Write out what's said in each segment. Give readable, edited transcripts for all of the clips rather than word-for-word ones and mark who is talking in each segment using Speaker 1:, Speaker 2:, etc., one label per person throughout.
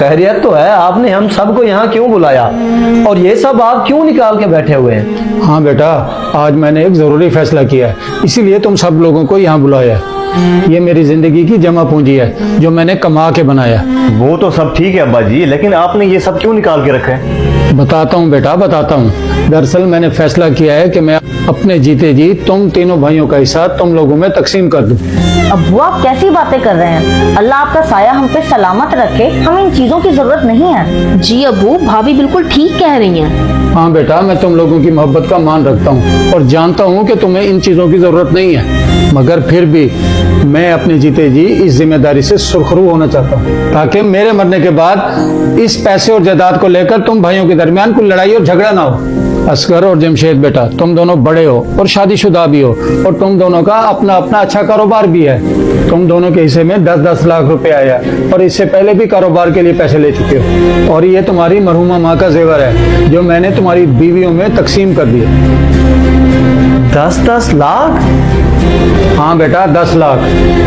Speaker 1: खैरियत तो है, आपने हम सबको यहाँ क्यों बुलाया और ये सब आप क्यों निकाल के बैठे हुए हैं?
Speaker 2: हाँ बेटा, आज मैंने एक ज़रूरी फैसला किया है, इसीलिए तुम सब लोगों को यहाँ बुलाया है। ये मेरी ज़िंदगी की जमा पूंजी है जो मैंने कमा के बनाया।
Speaker 3: वो तो सब ठीक है अब्बा जी, लेकिन आपने ये सब क्यों निकाल के रखा है?
Speaker 2: बताता हूँ बेटा, बताता हूँ। दरअसल मैंने फैसला किया है कि मैं अपने जीते जी तुम तीनों भाइयों का हिस्सा तुम लोगों में तकसीम कर दूँ।
Speaker 4: अब्बू आप कैसी बातें कर रहे हैं? अल्लाह आपका साया हम पे सलामत रखे, हमें इन चीजों की जरूरत नहीं है।
Speaker 5: जी अब्बू, भाभी बिल्कुल ठीक कह रही हैं।
Speaker 2: हाँ बेटा, मैं तुम लोगों की मोहब्बत का मान रखता हूँ और जानता हूँ कि तुम्हें इन चीज़ों की ज़रूरत नहीं है, मगर फिर भी मैं अपने जीते जी इस जिम्मेदारी से सुरखरू होना चाहता हूँ ताकि मेरे मरने के बाद इस पैसे और जायदाद को लेकर तुम भाइयों के दरमियान कोई लड़ाई और झगड़ा ना हो। असगर और जमशेद बेटा, तुम दोनों बड़े हो और शादीशुदा भी हो और तुम दोनों का अपना अपना अच्छा कारोबार भी है। तुम दोनों के हिस्से में 10-10 लाख रुपए आया और इससे पहले भी कारोबार के लिए पैसे ले चुके हो, और ये तुम्हारी मरहुमा माँ का जेवर है जो मैंने तुम्हारी बीवियों में तकसीम कर दिया।
Speaker 1: 10-10 लाख?
Speaker 2: हाँ बेटा, 10 लाख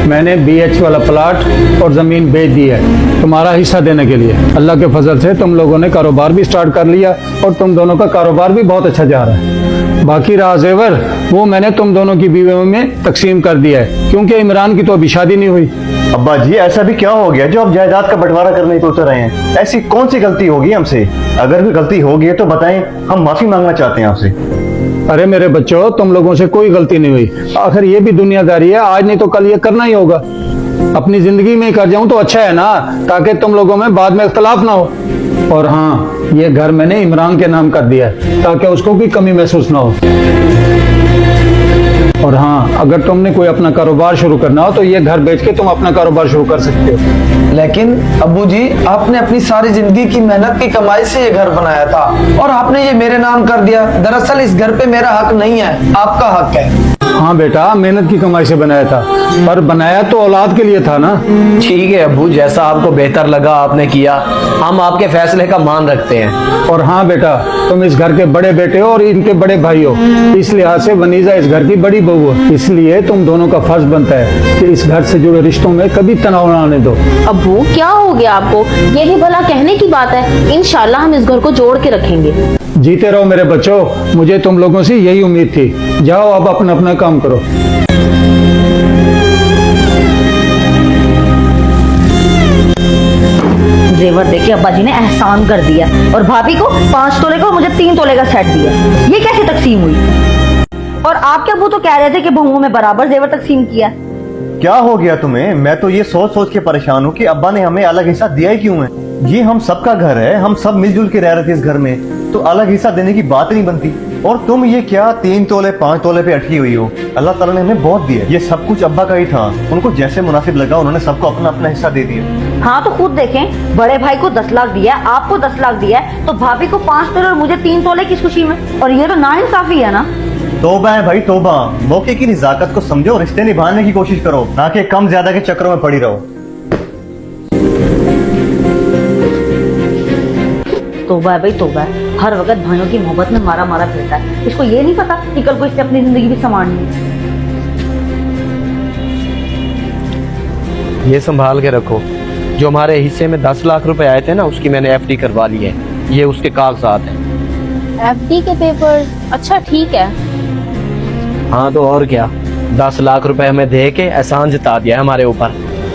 Speaker 2: मैंने BH वाला प्लाट और जमीन बेच दी है तुम्हारा हिस्सा देने के लिए। अल्लाह के फजल से तुम लोगों ने कारोबार भी स्टार्ट कर लिया और तुम दोनों का कारोबार भी बहुत अच्छा जा रहा है। बाकी रहा जेवर, वो मैंने तुम दोनों की बीवियों में तकसीम कर दिया है, क्योंकि इमरान की तो अभी शादी नहीं हुई।
Speaker 3: अब्बा जी ऐसा भी क्या हो गया जो आप जायदाद का बंटवारा करने को उतर रहे हैं? ऐसी कौन सी गलती होगी हमसे? अगर कोई गलती होगी तो बताएं, हम माफी मांगना चाहते हैं आपसे।
Speaker 2: अरे मेरे बच्चों, तुम लोगों से कोई गलती नहीं हुई। आखिर ये भी दुनियादारी है, आज नहीं तो कल ये करना ही होगा। अपनी जिंदगी में ही कर जाऊं तो अच्छा है ना, ताकि तुम लोगों में बाद में इख्तलाफ ना हो। और हाँ, ये घर मैंने इमरान के नाम कर दिया है ताकि उसको भी कमी महसूस ना हो। और हाँ, अगर तुमने कोई अपना कारोबार शुरू करना हो तो ये घर बेच के तुम अपना कारोबार शुरू कर सकते हो।
Speaker 1: लेकिन अब्बू जी, आपने अपनी सारी जिंदगी की मेहनत की कमाई से ये घर बनाया था और आपने ये मेरे नाम कर दिया। दरअसल इस घर पे मेरा हक नहीं है, आपका हक है।
Speaker 2: हाँ बेटा, मेहनत की कमाई से बनाया था, पर बनाया तो औलाद के लिए था ना।
Speaker 1: ठीक है अब्बू, जैसा आपको बेहतर लगा आपने किया, हम आपके फैसले का मान रखते हैं।
Speaker 2: और हाँ बेटा, तुम इस घर के बड़े बेटे हो और इनके बड़े भाई हो, इस लिहाज से वनीजा इस घर की बड़ी बहू है, इसलिए तुम दोनों का फर्ज बनता है कि इस घर से जुड़े रिश्तों में कभी तनाव न आने दो।
Speaker 5: अब्बू क्या हो गया आपको? ये भी भला कहने की बात है। इंशाल्लाह हम इस घर को जोड़ के रखेंगे।
Speaker 2: जीते रहो मेरे बच्चों, मुझे तुम लोगों से यही उम्मीद थी। जाओ अब अपना अपना काम करो।
Speaker 4: जेवर देके अब्बा जी ने एहसान कर दिया और भाभी को 5 तोले का और मुझे 3 तोले का सेट दिया। ये कैसे तकसीम हुई? और आपके अब्बू तो कह रहे थे कि बहुओं में बराबर जेवर तकसीम किया।
Speaker 3: क्या हो गया तुम्हें? मैं तो ये सोच सोच के परेशान हूँ कि अब्बा ने हमें अलग हिस्सा दिया ही क्यों है? ये हम सबका घर है, हम सब मिलजुल के रह रहे थे इस घर में, तो अलग हिस्सा देने की बात नहीं बनती। और तुम ये क्या 3 तोले 5 तोले पे अटकी हुई हो? अल्लाह ताला ने हमें बहुत दिया, ये सब कुछ अब्बा का ही था। उनको जैसे मुनासिब लगा उन्होंने सबको अपना अपना हिस्सा दे दिया।
Speaker 4: हाँ तो खुद देखें, बड़े भाई को 10 लाख दिया, आपको 10 लाख दिया है, तो भाभी को 5 तोले और मुझे 3 तोले किस खुशी में? और ये तो नाइंसाफी है ना।
Speaker 3: तौबा है भाई तौबा, मौके की निजाकत को समझो, रिश्ते निभाने की कोशिश करो, ना कि कम ज्यादा के चक्करों में पड़ी रहो।
Speaker 4: तौबा है भाई तौबा है, हर वक्त भाइयों की मोहब्बत में मारा मारा फिरता है। इसको ये नहीं पता कि कल को इससे अपनी जिंदगी भी संवारनी है।
Speaker 1: ये संभाल के रखो, जो हमारे हिस्से में 10 लाख रुपए आए थे ना, उसकी मैंने FD करवा ली है। ये उसके कागजात हैं।
Speaker 5: FD के पेपर? अच्छा ठीक है।
Speaker 1: हाँ तो और क्या, 10 लाख रुपए हमें दे के एहसान जता दिया है हमारे ऊपर,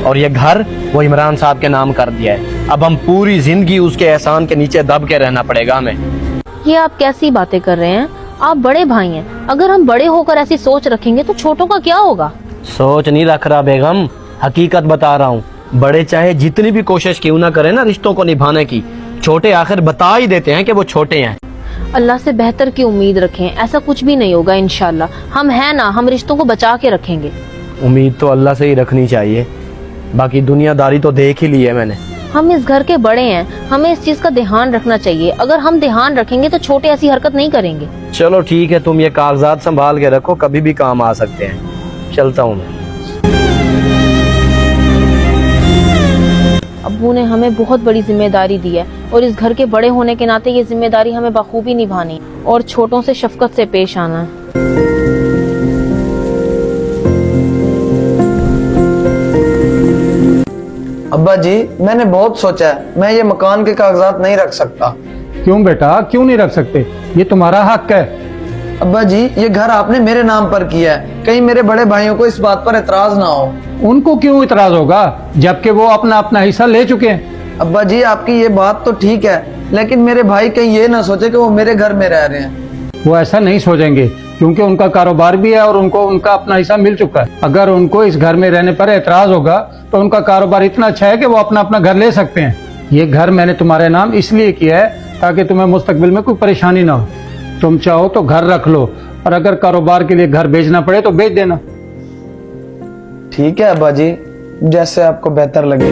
Speaker 1: और ये घर वो इमरान साहब के नाम कर दिया है। अब हम पूरी जिंदगी उसके एहसान के नीचे दब के रहना पड़ेगा हमें।
Speaker 5: ये आप कैसी बातें कर रहे हैं? आप बड़े भाई हैं, अगर हम बड़े होकर ऐसी सोच रखेंगे तो छोटों का क्या होगा?
Speaker 1: सोच नहीं रख रहा बेगम, हकीकत बता रहा हूँ। बड़े चाहे जितनी भी कोशिश क्यों ना करें ना रिश्तों को निभाने की, छोटे आखिर बता ही देते हैं कि वो छोटे हैं।
Speaker 5: अल्लाह से बेहतर की उम्मीद रखें, ऐसा कुछ भी नहीं होगा इंशाल्लाह। हम हैं ना, हम रिश्तों को बचा के रखेंगे।
Speaker 1: उम्मीद तो अल्लाह से ही रखनी चाहिए, बाकी दुनियादारी तो देख ही ली है मैंने।
Speaker 5: हम इस घर के बड़े हैं, हमें इस चीज का ध्यान रखना चाहिए। अगर हम ध्यान रखेंगे तो छोटे ऐसी हरकत नहीं करेंगे।
Speaker 1: चलो ठीक है, तुम ये कागजात संभाल के रखो, कभी भी काम आ सकते हैं। चलता हूँ मैं।
Speaker 5: अब्बू ने हमें बहुत बड़ी जिम्मेदारी दी है और इस घर के बड़े होने के नाते ये जिम्मेदारी हमें बखूबी निभानी और छोटों से शफकत से पेश आना है।
Speaker 6: अब्बा जी मैंने बहुत सोचा है, मैं ये मकान के कागजात नहीं रख सकता।
Speaker 2: क्यों बेटा, क्यों नहीं रख सकते? ये तुम्हारा हक है।
Speaker 6: अब्बा जी ये घर आपने मेरे नाम पर किया है, कहीं मेरे बड़े भाइयों को इस बात पर एतराज ना हो।
Speaker 2: उनको क्यों इतराज होगा जबकि वो अपना अपना हिस्सा ले चुके हैं।
Speaker 6: अब्बा जी आपकी ये बात तो ठीक है, लेकिन मेरे भाई कहीं ये ना सोचे कि वो मेरे घर में रह रहे हैं।
Speaker 2: वो ऐसा नहीं सोचेंगे क्योंकि उनका कारोबार भी है और उनको उनका अपना हिस्सा मिल चुका है। अगर उनको इस घर में रहने पर एतराज होगा तो उनका कारोबार इतना अच्छा है कि वो अपना अपना घर ले सकते हैं। ये घर मैंने तुम्हारे नाम इसलिए किया है ताकि तुम्हें मुस्तकबिल में कोई परेशानी ना हो। तुम चाहो तो घर रख लो और अगर कारोबार के लिए घर बेचना पड़े तो बेच देना।
Speaker 6: ठीक है अब्बा जी, जैसे आपको बेहतर लगे।